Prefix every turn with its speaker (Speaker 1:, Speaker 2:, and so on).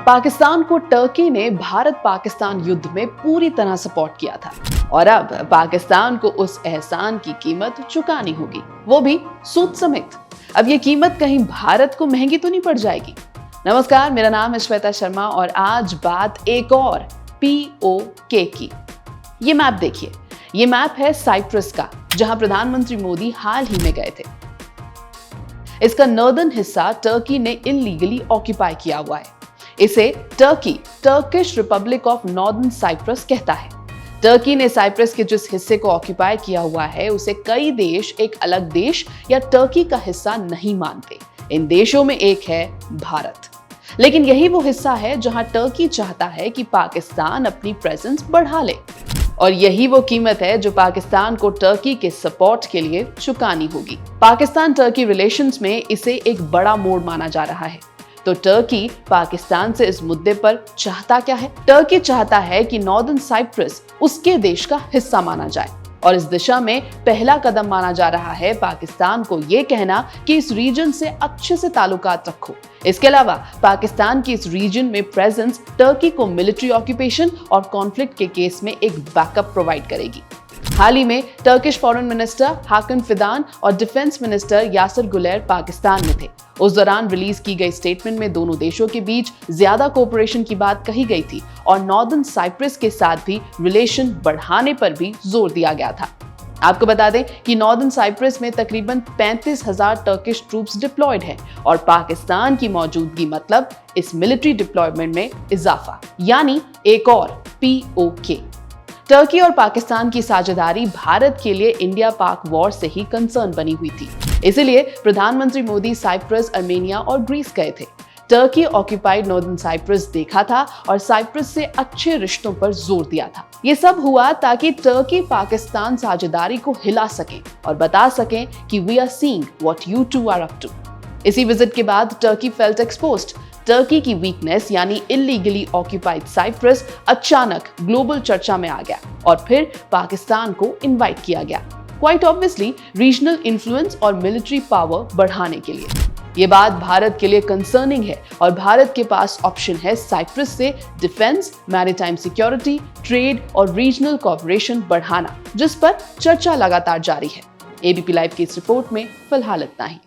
Speaker 1: पाकिस्तान को टर्की ने भारत पाकिस्तान युद्ध में पूरी तरह सपोर्ट किया था और अब पाकिस्तान को उस एहसान की कीमत चुकानी होगी, वो भी सूद समेत। अब ये कीमत कहीं भारत को महंगी तो नहीं पड़ जाएगी? नमस्कार, मेरा नाम है श्वेता शर्मा और आज बात एक और POK की। ये मैप देखिए, ये मैप है साइप्रस का, जहां प्रधानमंत्री मोदी हाल ही में गए थे। इसका नॉर्दर्न हिस्सा टर्की ने इलीगली ऑक्यूपाई किया हुआ है। इसे Turkish Republic of Northern Cyprus कहता है। टर्की ने साइप्रस के जिस हिस्से को ऑक्यूपाई किया हुआ है उसे कई देश एक अलग देश या टर्की का हिस्सा नहीं मानते। इन देशों में एक है भारत। लेकिन यही वो हिस्सा है जहां टर्की चाहता है कि पाकिस्तान अपनी प्रेजेंस बढ़ा ले, और यही वो कीमत है जो पाकिस्तान को टर्की के सपोर्ट के लिए चुकानी होगी। पाकिस्तान टर्की रिलेशंस में इसे एक बड़ा मोड़ माना जा रहा है। तो टर्की पाकिस्तान से इस मुद्दे पर चाहता क्या है? टर्की चाहता है कि नॉर्दर्न साइप्रस उसके देश का हिस्सा माना जाए, और इस दिशा में पहला कदम माना जा रहा है पाकिस्तान को यह कहना कि इस रीजन से अच्छे से ताल्लुकात रखो। इसके अलावा पाकिस्तान की इस रीजन में प्रेजेंस टर्की को मिलिट्री ऑक्यूपेशन और कॉन्फ्लिक्ट के केस में एक बैकअप प्रोवाइड करेगी। हाल ही में टर्किश फॉरेन मिनिस्टर हाकन फिदान और डिफेंस मिनिस्टर यासिर गुलेर पाकिस्तान में थे। उस दौरान रिलीज की गई स्टेटमेंट में दोनों देशों के बीच ज्यादा कोऑपरेशन की बात कही गई थी और नॉर्दर्न साइप्रस के साथ भी रिलेशन बढ़ाने पर भी जोर दिया गया था। आपको बता दें कि नॉर्दर्न साइप्रस में तकरीबन 35,000 टर्किश ट्रूप्स डिप्लॉयड हैं और पाकिस्तान की मौजूदगी मतलब इस मिलिट्री डिप्लॉयमेंट में इजाफा, यानी एक और POK। टर्की और पाकिस्तान की साझेदारी भारत के लिए इंडिया पाक वॉर से ही कंसर्न बनी हुई थी। इसीलिए प्रधानमंत्री मोदी साइप्रस, अर्मेनिया और ग्रीस गए थे। टर्की ऑक्यूपाइड नॉर्दर्न साइप्रस देखा था और साइप्रस से अच्छे रिश्तों पर जोर दिया था। ये सब हुआ ताकि टर्की पाकिस्तान साझेदारी को हिला सके और बता सकें कि we are seeing what you two are up to. इसी विजिट के बाद टर्की फेल्ट एक्सपोज्ड। टर्की की वीकनेस यानी इलीगली ऑक्यूपाइड साइप्रस अचानक ग्लोबल चर्चा में आ गया और फिर पाकिस्तान को इनवाइट किया गया, क्वाइट ऑब्वियसली रीजनल इन्फ्लुएंस और मिलिट्री पावर बढ़ाने के लिए। ये बात भारत के लिए कंसर्निंग है और भारत के पास ऑप्शन है साइप्रस से डिफेंस, मैरीटाइम सिक्योरिटी, ट्रेड और रीजनल कोऑपरेशन बढ़ाना, जिस पर चर्चा लगातार जारी है। ABP लाइव की इस रिपोर्ट में फिलहाल इतना ही।